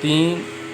3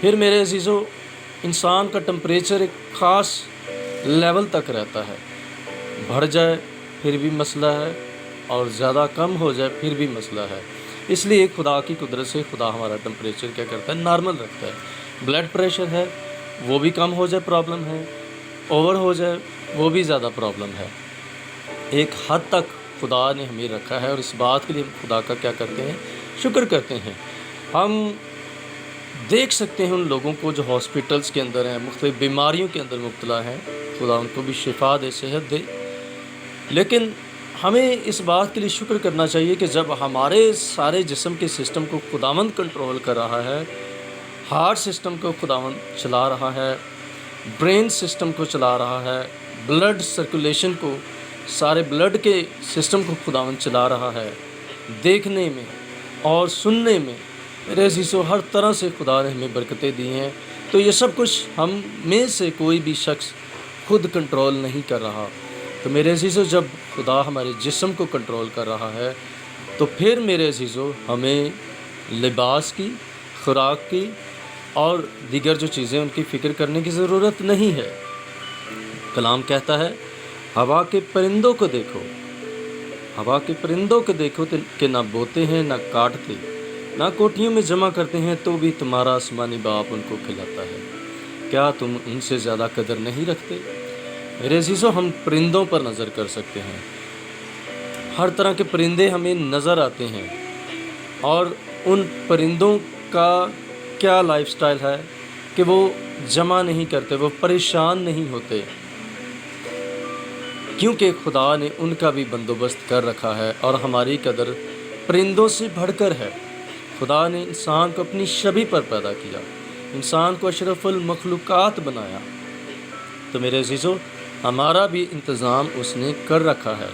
پھر میرے عزیزو انسان کا ٹمپریچر ایک خاص لیول تک رہتا ہے، بڑھ جائے پھر بھی مسئلہ ہے اور زیادہ کم ہو جائے پھر بھی مسئلہ ہے۔ اس لیے خدا کی قدرت سے خدا ہمارا ٹمپریچر کیا کرتا ہے، نارمل رکھتا ہے۔ بلڈ پریشر ہے وہ بھی کم ہو جائے پرابلم ہے، اوور ہو جائے وہ بھی زیادہ پرابلم ہے۔ ایک حد تک خدا نے ہمیں رکھا ہے اور اس بات کے لیے ہم خدا کا کیا کرتے ہیں، شکر کرتے ہیں۔ ہم دیکھ سکتے ہیں ان لوگوں کو جو ہاسپٹلس کے اندر ہیں، مختلف بیماریوں کے اندر مبتلا ہیں، خدا ان کو بھی شفا دے، صحت دے۔ لیکن ہمیں اس بات کے لیے شکر کرنا چاہیے کہ جب ہمارے سارے جسم کے سسٹم کو خداوند کنٹرول کر رہا ہے، ہارٹ سسٹم کو خداوند چلا رہا ہے، برین سسٹم کو چلا رہا ہے، بلڈ سرکولیشن کو، سارے بلڈ کے سسٹم کو خداوند چلا رہا ہے، دیکھنے میں اور سننے میں میرے عزیزو ہر طرح سے خدا نے ہمیں برکتیں دی ہیں، تو یہ سب کچھ ہم میں سے کوئی بھی شخص خود کنٹرول نہیں کر رہا۔ تو میرے عزیزو جب خدا ہمارے جسم کو کنٹرول کر رہا ہے تو پھر میرے عزیزو ہمیں لباس کی، خوراک کی اور دیگر جو چیزیں ان کی فکر کرنے کی ضرورت نہیں ہے۔ کلام کہتا ہے ہوا کے پرندوں کو دیکھو، ہوا کے پرندوں کو دیکھو کہ نہ بوتے ہیں نہ کاٹتے، نہ کوٹھیوں میں جمع کرتے ہیں، تو بھی تمہارا آسمانی باپ ان کو کھلاتا ہے۔ کیا تم ان سے زیادہ قدر نہیں رکھتے؟ میرے عزیزو ہم پرندوں پر نظر کر سکتے ہیں، ہر طرح کے پرندے ہمیں نظر آتے ہیں، اور ان پرندوں کا کیا لائف سٹائل ہے کہ وہ جمع نہیں کرتے، وہ پریشان نہیں ہوتے، کیونکہ خدا نے ان کا بھی بندوبست کر رکھا ہے اور ہماری قدر پرندوں سے بڑھ کر ہے۔ خدا نے انسان کو اپنی شبیہ پر پیدا کیا، انسان کو اشرف المخلوقات بنایا، تو میرے عزیزو ہمارا بھی انتظام اس نے کر رکھا ہے۔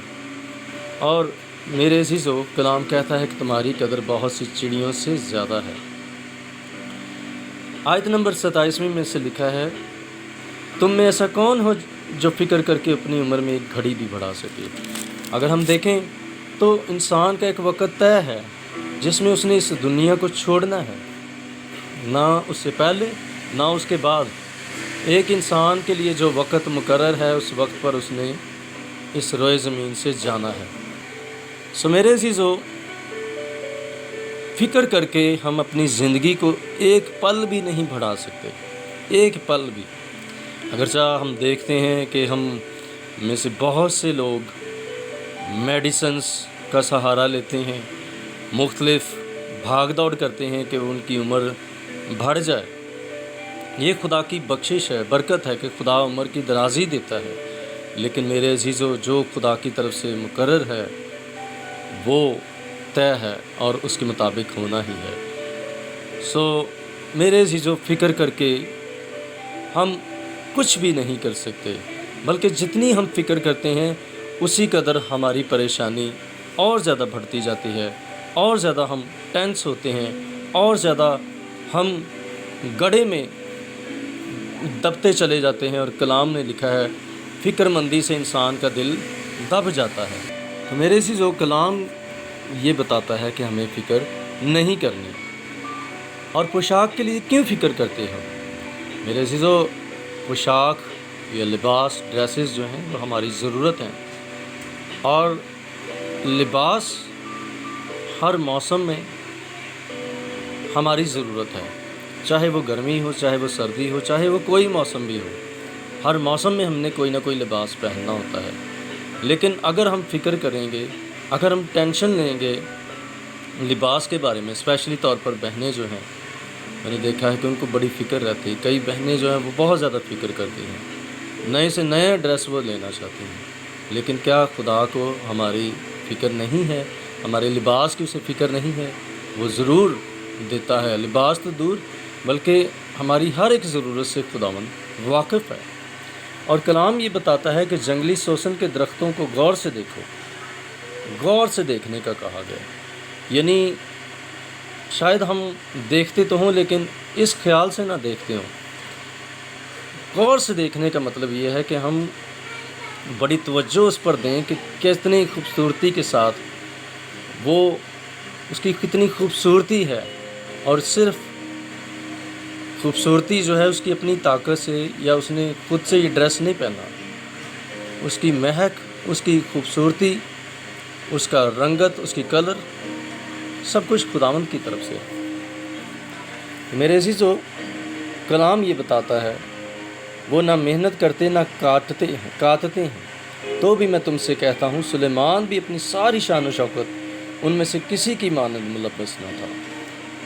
اور میرے عزیزو کلام کہتا ہے کہ تمہاری قدر بہت سی چڑیوں سے زیادہ ہے۔ آیت نمبر 27 میں سے لکھا ہے تم میں ایسا کون ہو جو فکر کر کے اپنی عمر میں ایک گھڑی بھی بڑھا سکے۔ اگر ہم دیکھیں تو انسان کا ایک وقت طے ہے جس میں اس نے اس دنیا کو چھوڑنا ہے، نہ اس سے پہلے نہ اس کے بعد۔ ایک انسان کے لیے جو وقت مقرر ہے اس وقت پر اس نے اس روئے زمین سے جانا ہے۔ سو میرے عزیزو فکر کر کے ہم اپنی زندگی کو ایک پل بھی نہیں بڑھا سکتے، ایک پل بھی۔ اگرچہ ہم دیکھتے ہیں کہ ہم میں سے بہت سے لوگ میڈیسنس کا سہارا لیتے ہیں، مختلف بھاگ دوڑ کرتے ہیں کہ ان کی عمر بڑھ جائے۔ یہ خدا کی بخشش ہے، برکت ہے کہ خدا عمر کی درازی دیتا ہے، لیکن میرے عزیزو جو خدا کی طرف سے مقرر ہے وہ طے ہے اور اس کے مطابق ہونا ہی ہے۔ سو میرے عزیزو فکر کر کے ہم کچھ بھی نہیں کر سکتے، بلکہ جتنی ہم فکر کرتے ہیں اسی قدر ہماری پریشانی اور زیادہ بڑھتی جاتی ہے، اور زیادہ ہم ٹینس ہوتے ہیں، اور زیادہ ہم گڑھے میں دبتے چلے جاتے ہیں، اور کلام نے لکھا ہے فکر مندی سے انسان کا دل دب جاتا ہے۔ تو میرے عزیزو کلام یہ بتاتا ہے کہ ہمیں فکر نہیں کرنی۔ اور پوشاک کے لیے کیوں فکر کرتے ہو؟ میرے عزیزو پوشاک یا لباس، ڈریسز جو ہیں وہ ہماری ضرورت ہیں، اور لباس ہر موسم میں ہماری ضرورت ہے، چاہے وہ گرمی ہو، چاہے وہ سردی ہو، چاہے وہ کوئی موسم بھی ہو، ہر موسم میں ہم نے کوئی نہ کوئی لباس پہننا ہوتا ہے۔ لیکن اگر ہم فکر کریں گے، اگر ہم ٹینشن لیں گے لباس کے بارے میں، اسپیشلی طور پر بہنیں جو ہیں، میں نے دیکھا ہے کہ ان کو بڑی فکر رہتی ہے، کئی بہنیں جو ہیں وہ بہت زیادہ فکر کرتی ہیں، نئے سے نیا ڈریس وہ لینا چاہتی ہیں، لیکن کیا خدا کو ہماری فکر نہیں ہے؟ ہمارے لباس کی اسے فکر نہیں ہے؟ وہ ضرور دیتا ہے، لباس تو دور بلکہ ہماری ہر ایک ضرورت سے خداوند واقف ہے۔ اور کلام یہ بتاتا ہے کہ جنگلی سوسن کے درختوں کو غور سے دیکھو، غور سے دیکھنے کا کہا گیا، یعنی شاید ہم دیکھتے تو ہوں لیکن اس خیال سے نہ دیکھتے ہوں۔ غور سے دیکھنے کا مطلب یہ ہے کہ ہم بڑی توجہ اس پر دیں کہ کتنی خوبصورتی کے ساتھ وہ، اس کی کتنی خوبصورتی ہے، اور صرف خوبصورتی جو ہے اس کی اپنی طاقت سے یا اس نے خود سے یہ ڈریس نہیں پہنا، اس کی مہک، اس کی خوبصورتی، اس کا رنگت، اس کی کلر، سب کچھ خداوند کی طرف سے ہے۔ میرے عزیزو، کلام یہ بتاتا ہے وہ نہ محنت کرتے نہ کاٹتے ہیں، تو بھی میں تم سے کہتا ہوں سلیمان بھی اپنی ساری شان و شوکت ان میں سے کسی کی مانند ملبس نہ تھا۔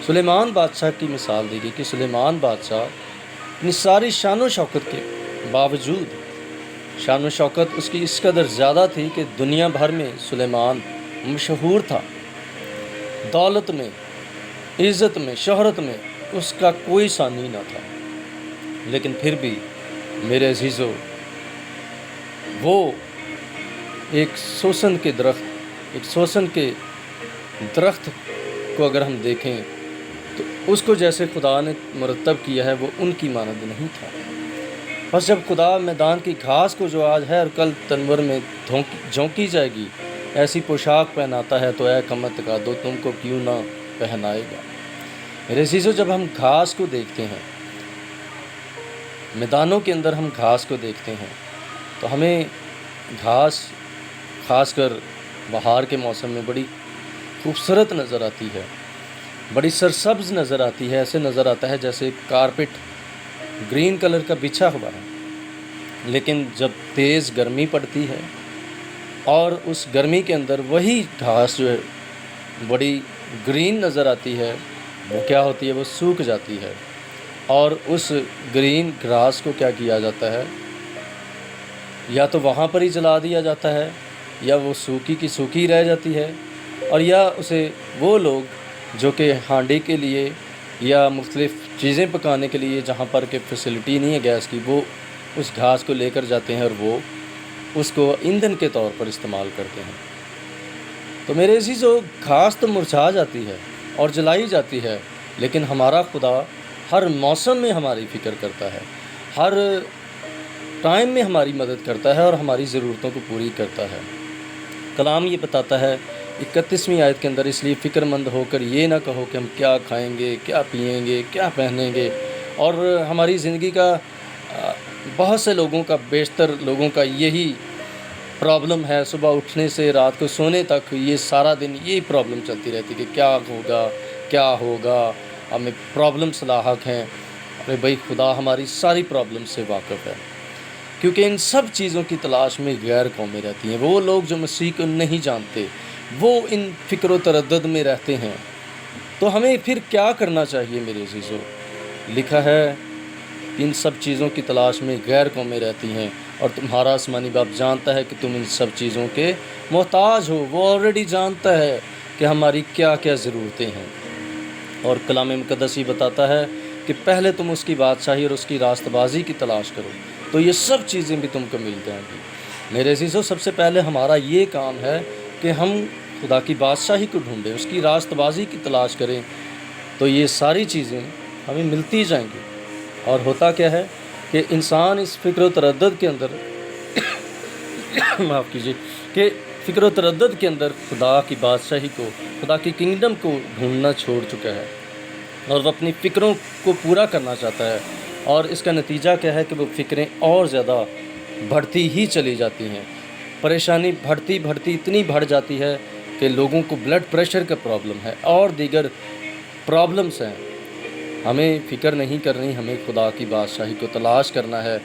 سلیمان بادشاہ کی مثال دی گئی کہ سلیمان بادشاہ اپنی ساری شان و شوکت کے باوجود، شان و شوکت اس کی اس قدر زیادہ تھی کہ دنیا بھر میں سلیمان مشہور تھا، دولت میں، عزت میں، شہرت میں اس کا کوئی ثانی نہ تھا، لیکن پھر بھی میرے عزیزو، وہ ایک سوسن کے درخت کو اگر ہم دیکھیں تو اس کو جیسے خدا نے مرتب کیا ہے وہ ان کی مانند نہیں تھا۔ بس جب خدا میدان کی گھاس کو جو آج ہے اور کل تنور میں جھونکی جائے گی ایسی پوشاک پہناتا ہے تو اے کمت کا دو تم کو کیوں نہ پہنائے گا۔ میرے عزیزو، جب ہم گھاس کو دیکھتے ہیں، میدانوں کے اندر ہم گھاس کو دیکھتے ہیں تو ہمیں گھاس خاص کر بہار کے موسم میں بڑی خوبصورت نظر آتی ہے، بڑی سرسبز نظر آتی ہے، ایسے نظر آتا ہے جیسے کارپٹ گرین کلر کا بچھا ہوا ہے۔ لیکن جب تیز گرمی پڑتی ہے اور اس گرمی کے اندر وہی گھاس جو ہے بڑی گرین نظر آتی ہے، وہ کیا ہوتی ہے؟ وہ سوکھ جاتی ہے، اور اس گرین گراس کو کیا کیا جاتا ہے؟ یا تو وہاں پر ہی جلا دیا جاتا ہے، یا وہ سوکھی کی سوکھی رہ جاتی ہے، اور یا اسے وہ لوگ جو کہ ہانڈی کے لیے یا مختلف چیزیں پکانے کے لیے جہاں پر کہ فیسلٹی نہیں ہے گیس کی، وہ اس گھاس کو لے کر جاتے ہیں اور وہ اس کو ایندھن کے طور پر استعمال کرتے ہیں۔ تو میرے عزیزو، گھاس تو مرجھا جاتی ہے اور جلائی جاتی ہے، لیکن ہمارا خدا ہر موسم میں ہماری فکر کرتا ہے، ہر ٹائم میں ہماری مدد کرتا ہے اور ہماری ضرورتوں کو پوری کرتا ہے۔ کلام یہ بتاتا ہے 31ویں آیت کے اندر، اس لیے فکر مند ہو کر یہ نہ کہو کہ ہم کیا کھائیں گے، کیا پئیں گے، کیا پہنیں گے۔ اور ہماری زندگی کا بہت سے لوگوں کا، بیشتر لوگوں کا یہی پرابلم ہے، صبح اٹھنے سے رات کو سونے تک یہ سارا دن یہی پرابلم چلتی رہتی کہ کیا ہوگا، کیا ہوگا، ہمیں پرابلمس لاحق ہیں۔ ارے بھائی، خدا ہماری ساری پرابلم سے واقف ہے، کیونکہ ان سب چیزوں کی تلاش میں غیر قومیں رہتی ہیں۔ وہ لوگ جو مسیح کو نہیں جانتے وہ ان فکر و تردد میں رہتے ہیں۔ تو ہمیں پھر کیا کرنا چاہیے میرے عزیزو؟ لکھا ہے ان سب چیزوں کی تلاش میں غیر قومیں رہتی ہیں، اور تمہارا آسمانی باپ جانتا ہے کہ تم ان سب چیزوں کے محتاج ہو۔ وہ آلریڈی جانتا ہے کہ ہماری کیا کیا ضرورتیں ہیں، اور کلام مقدس یہ بتاتا ہے کہ پہلے تم اس کی بادشاہی اور اس کی راست بازی کی تلاش کرو تو یہ سب چیزیں بھی تم کو مل جائیں گی۔ میرے عزیزو، سب سے پہلے ہمارا یہ کام ہے کہ ہم خدا کی بادشاہی کو ڈھونڈیں، اس کی راست بازی کی تلاش کریں، تو یہ ساری چیزیں ہمیں ملتی جائیں گی۔ اور ہوتا کیا ہے کہ انسان اس فکر و تردد کے اندر معاف کیجیے، کہ فکر و تردد کے اندر خدا کی بادشاہی کو، خدا کی کنگڈم کو ڈھونڈنا چھوڑ چکا ہے، اور وہ اپنی فکروں کو پورا کرنا چاہتا ہے، اور اس کا نتیجہ کیا ہے کہ وہ فکریں اور زیادہ بڑھتی ہی چلی جاتی ہیں۔ پریشانی بڑھتی اتنی بڑھ جاتی ہے کہ لوگوں کو بلڈ پریشر کا پرابلم ہے اور دیگر پرابلمس ہیں۔ ہمیں فکر نہیں کرنی، ہمیں خدا کی بادشاہی کو تلاش کرنا ہے،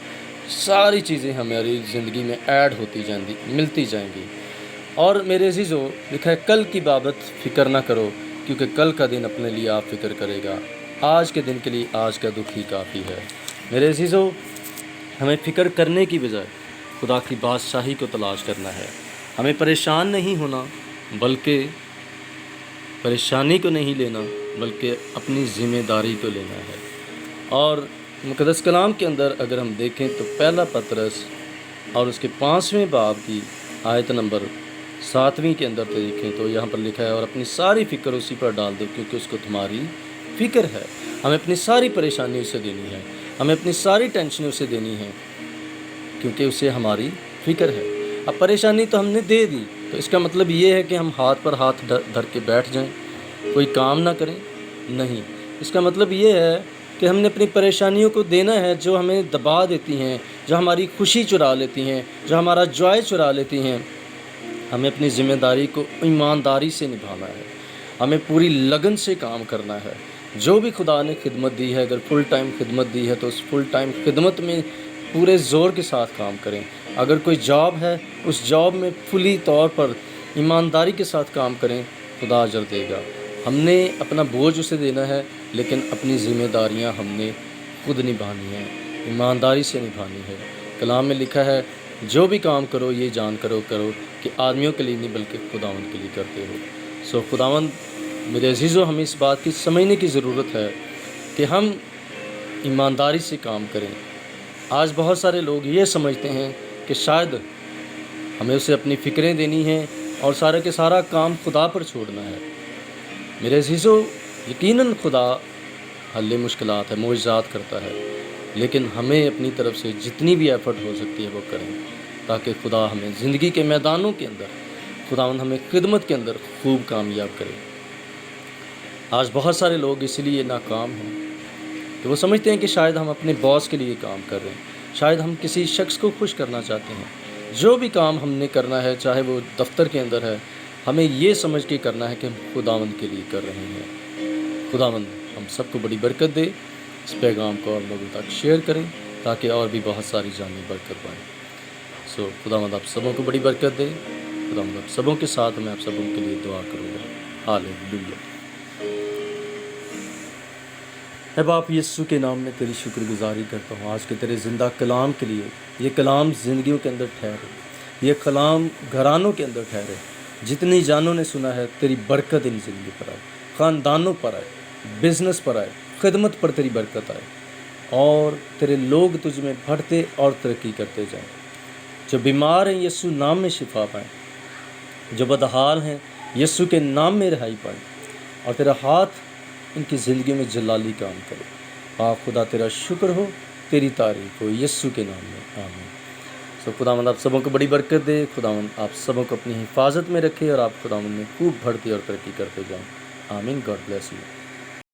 ساری چیزیں ہماری زندگی میں ایڈ ہوتی ملتی جائیں گی۔ اور میرے عزیزو، لکھا ہے کل کی بابت فکر نہ کرو، کیونکہ کل کا دن اپنے لیے آپ فکر کرے گا، آج کے دن کے لیے آج کا دکھ ہی کافی ہے۔ میرے عزیزو، ہمیں فکر کرنے کی بجائے خدا کی بادشاہی کو تلاش کرنا ہے۔ ہمیں پریشان نہیں ہونا، بلکہ پریشانی کو نہیں لینا، بلکہ اپنی ذمہ داری کو لینا ہے۔ اور مقدس کلام کے اندر اگر ہم دیکھیں تو پہلا پطرس اور اس کے 5ویں باب کی آیت نمبر 7ویں کے اندر دیکھیں تو یہاں پر لکھا ہے، اور اپنی ساری فکر اسی پر ڈال دو کیونکہ اس کو تمہاری فکر ہے۔ ہمیں اپنی ساری پریشانی اسے دینی ہے، ہمیں اپنی ساری ٹینشنیں اسے دینی ہیں، کیونکہ اسے ہماری فکر ہے۔ اب پریشانی تو ہم نے دے دی، تو اس کا مطلب یہ ہے کہ ہم ہاتھ پر ہاتھ دھر کے بیٹھ جائیں، کوئی کام نہ کریں؟ نہیں، اس کا مطلب یہ ہے کہ ہم نے اپنی پریشانیوں کو دینا ہے جو ہمیں دبا دیتی ہیں، جو ہماری خوشی چرا لیتی ہیں، جو ہمارا جوائے چرا لیتی ہیں۔ ہمیں اپنی ذمہ داری کو ایمانداری سے نبھانا ہے، ہمیں پوری لگن سے کام کرنا ہے۔ جو بھی خدا نے خدمت دی ہے، اگر فل ٹائم خدمت دی ہے تو اس فل ٹائم خدمت میں پورے زور کے ساتھ کام کریں۔ اگر کوئی جاب ہے، اس جاب میں فلی طور پر ایمانداری کے ساتھ کام کریں، خدا اجر دے گا۔ ہم نے اپنا بوجھ اسے دینا ہے، لیکن اپنی ذمہ داریاں ہم نے خود نبھانی ہیں، ایمانداری سے نبھانی ہے۔ کلام میں لکھا ہے، جو بھی کام کرو یہ جان کرو کہ آدمیوں کے لیے نہیں بلکہ خداوند کے لیے کرتے ہو۔ خداوند میرے عزیزو، ہمیں اس بات کی سمجھنے کی ضرورت ہے کہ ہم ایمانداری سے کام کریں۔ آج بہت سارے لوگ یہ سمجھتے ہیں کہ شاید ہمیں اسے اپنی فکریں دینی ہیں اور سارا کے سارا کام خدا پر چھوڑنا ہے۔ میرے عزیزو، یقیناً خدا حل مشکلات ہے، معجزات کرتا ہے، لیکن ہمیں اپنی طرف سے جتنی بھی ایفرٹ ہو سکتی ہے وہ کریں، تاکہ خدا ہمیں زندگی کے میدانوں کے اندر، خداوند ہمیں خدمت کے اندر خوب کامیاب کرے۔ آج بہت سارے لوگ اس لیے ناکام ہیں کہ وہ سمجھتے ہیں کہ شاید ہم اپنے باس کے لیے کام کر رہے ہیں، شاید ہم کسی شخص کو خوش کرنا چاہتے ہیں۔ جو بھی کام ہم نے کرنا ہے، چاہے وہ دفتر کے اندر ہے، ہمیں یہ سمجھ کے کرنا ہے کہ ہم خداوند کے لیے کر رہے ہیں۔ خداوند ہم سب کو بڑی برکت دے۔ اس پیغام کو اور لوگوں تک شیئر کریں تاکہ اور بھی بہت ساری جانی برکت پائیں۔ خداوند آپ سبوں کو بڑی برکت دے۔ خداوند آپ سبوں کے ساتھ میں آپ سبوں کے لیے دعا کروں گا۔ ہاللیلویا۔ اے باپ یسوع کے نام میں تیری شکر گزاری کرتا ہوں آج کے تیرے زندہ کلام کے لیے۔ یہ کلام زندگیوں کے اندر ٹھہرے، یہ کلام گھرانوں کے اندر ٹھہرے۔ جتنی جانوں نے سنا ہے تیری برکت ان زندگی پر آئے، خاندانوں پر آئے، بزنس پر آئے، خدمت پر تیری برکت آئے، اور تیرے لوگ تجھ میں بڑھتے اور ترقی کرتے جائیں۔ جو بیمار ہیں یسوع نام میں شفا پائیں، جو بدحال ہیں یسوع کے نام میں رہائی پائیں، اور تیرا ہاتھ ان کی زندگی میں جلالی کام کرے۔ خدا تیرا شکر ہو، تیری تعریف ہو، یسوع کے نام میں آمین۔ خداوند آپ سبوں کو بڑی برکت دے۔ خداوند آپ سبوں کو اپنی حفاظت میں رکھے اور آپ خداوند میں خوب بڑھتے اور ترقی کرتے جائیں۔ آمین۔ God bless you.